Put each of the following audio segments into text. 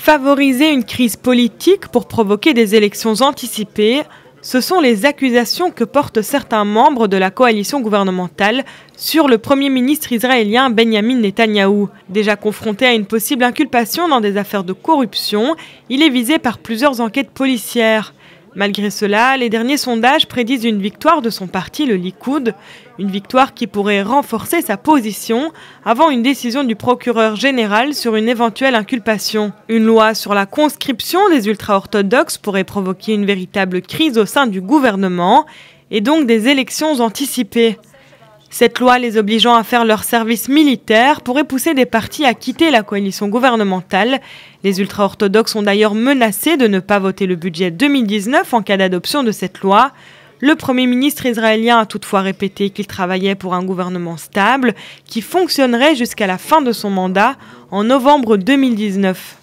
Favoriser une crise politique pour provoquer des élections anticipées, ce sont les accusations que portent certains membres de la coalition gouvernementale sur le Premier ministre israélien Benjamin Netanyahou. Déjà confronté à une possible inculpation dans des affaires de corruption, il est visé par plusieurs enquêtes policières. Malgré cela, les derniers sondages prédisent une victoire de son parti, le Likoud, une victoire qui pourrait renforcer sa position avant une décision du procureur général sur une éventuelle inculpation. Une loi sur la conscription des ultra-orthodoxes pourrait provoquer une véritable crise au sein du gouvernement et donc des élections anticipées. Cette loi les obligeant à faire leur service militaire pourrait pousser des partis à quitter la coalition gouvernementale. Les ultra-orthodoxes ont d'ailleurs menacé de ne pas voter le budget 2019 en cas d'adoption de cette loi. Le Premier ministre israélien a toutefois répété qu'il travaillait pour un gouvernement stable qui fonctionnerait jusqu'à la fin de son mandat en novembre 2019.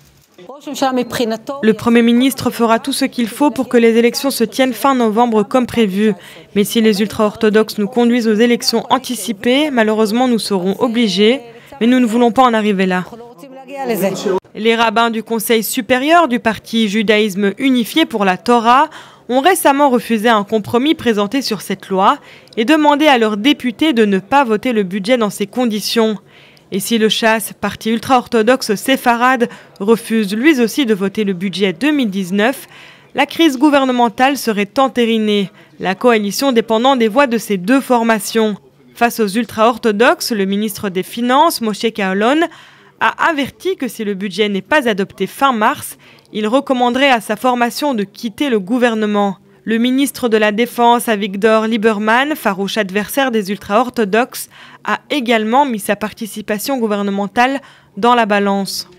Le Premier ministre fera tout ce qu'il faut pour que les élections se tiennent fin novembre comme prévu. Mais si les ultra-orthodoxes nous conduisent aux élections anticipées, malheureusement nous serons obligés, mais nous ne voulons pas en arriver là. Les rabbins du Conseil supérieur du parti Judaïsme unifié pour la Torah ont récemment refusé un compromis présenté sur cette loi et demandé à leurs députés de ne pas voter le budget dans ces conditions. Et si le Chass, parti ultra-orthodoxe séfarade, refuse lui aussi de voter le budget 2019, la crise gouvernementale serait entérinée, la coalition dépendant des voix de ces deux formations. Face aux ultra-orthodoxes, le ministre des Finances, Moshe Kahlon, a averti que si le budget n'est pas adopté fin mars, il recommanderait à sa formation de quitter le gouvernement. Le ministre de la Défense, Avigdor Lieberman, farouche adversaire des ultra-orthodoxes, a également mis sa participation gouvernementale dans la balance.